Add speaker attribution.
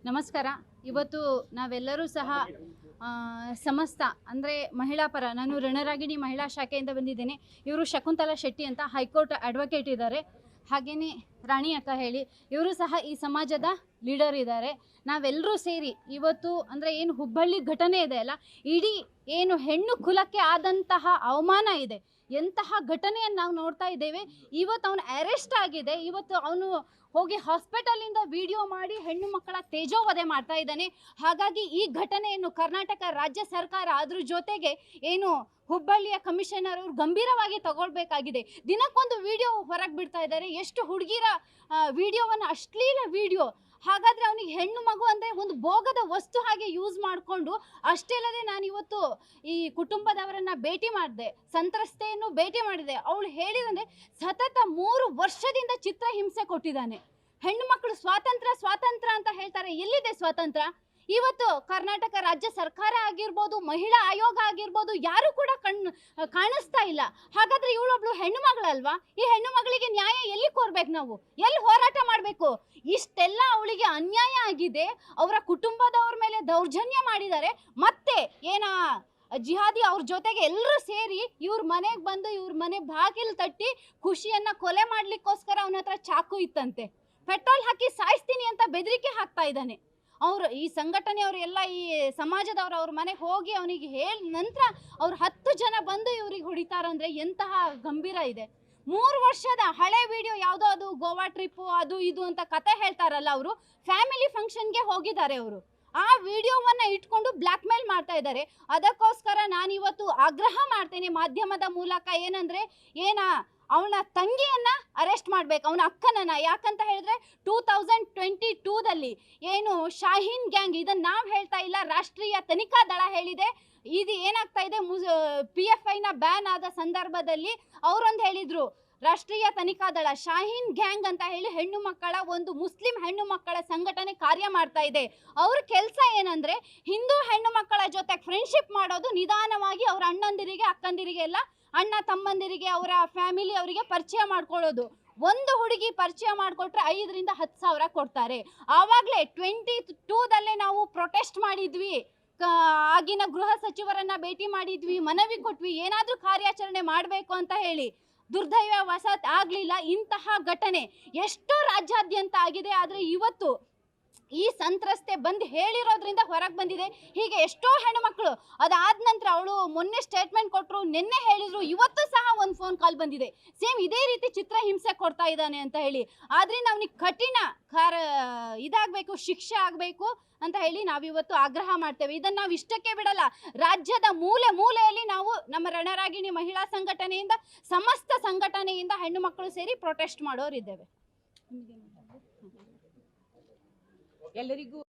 Speaker 1: ನಮಸ್ಕಾರ. ಇವತ್ತು ನಾವೆಲ್ಲರೂ ಸಹ ಸಮಸ್ತ ಅಂದರೆ ಮಹಿಳಾ ಪರ, ನಾನು ರಣರಾಗಿಣಿ ಮಹಿಳಾ ಶಾಖೆಯಿಂದ ಬಂದಿದ್ದೇನೆ. ಇವರು ಶಕುಂತಲಾ ಶೆಟ್ಟಿ ಅಂತ ಹೈಕೋರ್ಟ್ ಅಡ್ವೊಕೇಟ್ ಇದ್ದಾರೆ. ಹಾಗೆಯೇ ರಾಣಿ ಅಕ್ಕ ಹೇಳಿ ಇವರು ಸಹ ಈ ಸಮಾಜದ ಲೀಡರ್ ಇದ್ದಾರೆ. ನಾವೆಲ್ಲರೂ ಸೇರಿ ಇವತ್ತು ಅಂದರೆ ಏನು ಹುಬ್ಬಳ್ಳಿ ಘಟನೆ ಇದೆ ಅಲ್ಲ, ಇಡೀ ಏನು ಹೆಣ್ಣು ಕುಲಕ್ಕೆ ಆದಂತಹ ಅವಮಾನ ಇದೆ, ಎಂತಹ ಘಟನೆಯನ್ನು ನಾವು ನೋಡ್ತಾ ಇದ್ದೇವೆ. ಇವತ್ತು ಅವನು ಅರೆಸ್ಟ್ ಆಗಿದೆ. ಇವತ್ತು ಅವನು ಹೋಗಿ ಹಾಸ್ಪಿಟಲಿಂದ ವಿಡಿಯೋ ಮಾಡಿ ಹೆಣ್ಣು ಮಕ್ಕಳ ತೇಜೋವಧೆ ಮಾಡ್ತಾ ಇದ್ದಾನೆ. ಹಾಗಾಗಿ ಈ ಘಟನೆಯನ್ನು ಕರ್ನಾಟಕ ರಾಜ್ಯ ಸರ್ಕಾರ ಅದ್ರ ಜೊತೆಗೆ ಏನು ಹುಬ್ಬಳ್ಳಿಯ ಕಮಿಷನರ್ ಅವರು ಗಂಭೀರವಾಗಿ ತಗೊಳ್ಬೇಕಾಗಿದೆ. ದಿನಕ್ಕೊಂದು ವಿಡಿಯೋ ಹೊರಗೆ ಬಿಡ್ತಾ ಇದ್ದಾರೆ. ಎಷ್ಟು ಹುಡುಗಿರ ವಿಡಿಯೋವನ್ನು, ಅಶ್ಲೀಲ ವಿಡಿಯೋ. ಹಾಗಾದರೆ ಅವನಿಗೆ ಹೆಣ್ಣು ಮಗು ಅಂದರೆ ಒಂದು ಭೋಗದ ವಸ್ತು ಹಾಗೆ ಯೂಸ್ ಮಾಡಿಕೊಂಡು. ಅಷ್ಟೇ ಅಲ್ಲದೆ ನಾನಿವತ್ತು ಈ ಕುಟುಂಬದವರನ್ನು ಭೇಟಿ ಮಾಡಿದೆ, ಸಂತ್ರಸ್ತೆಯನ್ನು ಭೇಟಿ ಮಾಡಿದೆ. ಅವಳು ಹೇಳಿದಂದರೆ ಸತತ 3 ವರ್ಷದಿಂದ ಚಿತ್ರಹಿಂಸೆ ಕೊಟ್ಟಿದ್ದಾನೆ. ಹೆಣ್ಣು ಮಕ್ಕಳು ಸ್ವಾತಂತ್ರ್ಯ ಅಂತ ಹೇಳ್ತಾರೆ. ಎಲ್ಲಿದೆ ಸ್ವಾತಂತ್ರ್ಯ? ಇವತ್ತು ಕರ್ನಾಟಕ ರಾಜ್ಯ ಸರ್ಕಾರ ಆಗಿರ್ಬೋದು, ಮಹಿಳಾ ಆಯೋಗ ಆಗಿರ್ಬೋದು, ಯಾರು ಕೂಡ ಕಾಣಿಸ್ತಾ ಇಲ್ಲ. ಹಾಗಾದ್ರೆ ಇವಳೊಬ್ಳು ಹೆಣ್ಣು ಮಗಳಲ್ವಾ? ಈ ಹೆಣ್ಣು ಮಗಳಿಗೆ ನ್ಯಾಯ ಎಲ್ಲಿ ಕೋರ್ಬೇಕು? ನಾವು ಎಲ್ಲಿ ಹೋರಾಟ ಮಾಡಬೇಕು? ಇಷ್ಟೆಲ್ಲ ಅವಳಿಗೆ ಅನ್ಯಾಯ ಆಗಿದೆ. ಅವರ ಕುಟುಂಬದವ್ರ ಮೇಲೆ ದೌರ್ಜನ್ಯ ಮಾಡಿದ್ದಾರೆ. ಮತ್ತೆ ಜಿಹಾದಿ ಅವ್ರ ಜೊತೆಗೆ ಎಲ್ಲರೂ ಸೇರಿ ಇವ್ರ ಮನೆಗೆ ಬಂದು ಇವ್ರ ಮನೆ ಬಾಗಿಲು ತಟ್ಟಿ ಖುಷಿಯನ್ನ ಕೊಲೆ ಮಾಡ್ಲಿಕ್ಕೋಸ್ಕರ ಅವನ ಹತ್ರ ಚಾಕು ಇತ್ತಂತೆ. ಪೆಟ್ರೋಲ್ ಹಾಕಿ ಸಾಯಿಸ್ತೀನಿ ಅಂತ ಬೆದರಿಕೆ ಹಾಕ್ತಾ ಇದ್ದಾನೆ. ಅವರು ಈ ಸಂಘಟನೆಯವರು ಎಲ್ಲ ಈ ಸಮಾಜದವರು ಅವ್ರ ಮನೆಗೆ ಹೋಗಿ ಅವನಿಗೆ ಹೇಳಿ ನಂತರ ಅವ್ರು 10 ಜನ ಬಂದು ಇವ್ರಿಗೆ ಹೊಡಿತಾರಂದ್ರೆ ಎಂತಹ ಗಂಭೀರ ಇದೆ. 3 ವರ್ಷದ ಹಳೆ ವಿಡಿಯೋ ಯಾವುದೋ, ಅದು ಗೋವಾ ಟ್ರಿಪ್ಪು ಅದು ಇದು ಅಂತ ಕತೆ ಹೇಳ್ತಾರಲ್ಲ, ಅವರು ಫ್ಯಾಮಿಲಿ ಫಂಕ್ಷನ್ಗೆ ಹೋಗಿದ್ದಾರೆ. ಅವರು ಆ ವಿಡಿಯೋವನ್ನ ಇಟ್ಕೊಂಡು ಬ್ಲ್ಯಾಕ್ ಮೇಲ್ ಮಾಡ್ತಾ ಇದ್ದಾರೆ. ಅದಕ್ಕೋಸ್ಕರ ನಾನಿವತ್ತು ಆಗ್ರಹ ಮಾಡ್ತೇನೆ ಮಾಧ್ಯಮದ ಮೂಲಕ, ಏನಂದ್ರೆ ಅವನ ತಂಗಿಯನ್ನ ಅರೆಸ್ಟ್ ಮಾಡ್ಬೇಕು, ಅವನ ಅಕ್ಕನನ್ನ. ಯಾಕಂತ ಹೇಳಿದ್ರೆ 2022ದಲ್ಲಿ ಏನು ಶಾಹೀನ್ ಗ್ಯಾಂಗ್, ಇದನ್ನ ನಾವು ಹೇಳ್ತಾ ಇಲ್ಲ, ರಾಷ್ಟ್ರೀಯ ತನಿಖಾ ದಳ ಹೇಳಿದೆ. ಇದು ಏನಾಗ್ತಾ ಇದೆ, PFIನ ಬ್ಯಾನ್ ಆದ ಸಂದರ್ಭದಲ್ಲಿ ಅವರೊಂದು ಹೇಳಿದ್ರು, ರಾಷ್ಟ್ರೀಯ ತನಿಖಾ ದಳ ಶಾಹೀನ್ ಗ್ಯಾಂಗ್ ಅಂತ ಹೇಳಿ ಹೆಣ್ಣು ಮಕ್ಕಳ ಒಂದು ಮುಸ್ಲಿಂ ಹೆಣ್ಣು ಮಕ್ಕಳ ಸಂಘಟನೆ ಕಾರ್ಯ ಮಾಡ್ತಾ ಇದೆ. ಅವ್ರ ಕೆಲಸ ಏನಂದ್ರೆ ಹಿಂದೂ ಹೆಣ್ಣು ಮಕ್ಕಳ ಜೊತೆ ಫ್ರೆಂಡ್ಶಿಪ್ ಮಾಡೋದು, ನಿಧಾನವಾಗಿ ಅವ್ರ ಅಣ್ಣಂದಿರಿಗೆ ಅಕ್ಕಂದಿರಿಗೆ ಎಲ್ಲ, ಅಣ್ಣ ತಮ್ಮಂದಿರಿಗೆ, ಅವರ ಫ್ಯಾಮಿಲಿ ಅವರಿಗೆ ಪರಿಚಯ ಮಾಡ್ಕೊಳ್ಳೋದು. ಒಂದು ಹುಡುಗಿ ಪರಿಚಯ ಮಾಡಿಕೊಟ್ರೆ 5 ರಿಂದ 10 ಸಾವಿರ ಕೊಡ್ತಾರೆ. ಆವಾಗಲೇ 22ದಲ್ಲೇ ನಾವು ಪ್ರೊಟೆಸ್ಟ್ ಮಾಡಿದ್ವಿ, ಆಗಿನ ಗೃಹ ಸಚಿವರನ್ನ ಭೇಟಿ ಮಾಡಿದ್ವಿ, ಮನವಿ ಕೊಟ್ವಿ, ಏನಾದರೂ ಕಾರ್ಯಾಚರಣೆ ಮಾಡಬೇಕು ಅಂತ ಹೇಳಿ. ದುರ್ದೈವವಶಾತ್ ಆಗಲಿಲ್ಲ. ಇಂತಹ ಘಟನೆ ಎಷ್ಟೋ ರಾಜ್ಯಾದ್ಯಂತ ಆಗಿದೆ. ಆದರೆ ಇವತ್ತು ಈ ಸಂತ್ರಸ್ತೆ ಬಂದು ಹೇಳಿರೋದ್ರಿಂದ ಹೊರಗೆ ಬಂದಿದೆ. ಹೀಗೆ ಎಷ್ಟೋ ಹೆಣ್ಣುಮಕ್ಕಳು ಅದಾದ ನಂತರ ಅವಳು ಮೊನ್ನೆ ಸ್ಟೇಟ್ಮೆಂಟ್ ಕೊಟ್ಟರು, ನಿನ್ನೆ ಹೇಳಿದ್ರು, ಇವತ್ತು ಸಹ ಒಂದು ಫೋನ್ ಕಾಲ್ ಬಂದಿದೆ, ಸೇಮ್ ಇದೇ ರೀತಿ ಚಿತ್ರಹಿಂಸೆ ಕೊಡ್ತಾ ಇದ್ದಾನೆ ಅಂತ ಹೇಳಿ. ಆದ್ರಿಂದ ಅವನಿಗೆ ಕಠಿಣ ಇದಾಗಬೇಕು, ಶಿಕ್ಷೆ ಆಗಬೇಕು ಅಂತ ಹೇಳಿ ನಾವಿವತ್ತು ಆಗ್ರಹ ಮಾಡ್ತೇವೆ. ಇದನ್ನು ನಾವು ಇಷ್ಟಕ್ಕೆ ಬಿಡಲ್ಲ. ರಾಜ್ಯದ ಮೂಲೆ ಮೂಲೆಯಲ್ಲಿ ನಾವು ನಮ್ಮ ರಣರಾಗಿಣಿ ಮಹಿಳಾ ಸಂಘಟನೆಯಿಂದ, ಸಮಸ್ತ ಸಂಘಟನೆಯಿಂದ ಹೆಣ್ಣು ಮಕ್ಕಳು ಸೇರಿ ಪ್ರೊಟೆಸ್ಟ್ ಮಾಡೋರಿದ್ದೇವೆ. ಎಲ್ಲರಿಗೂ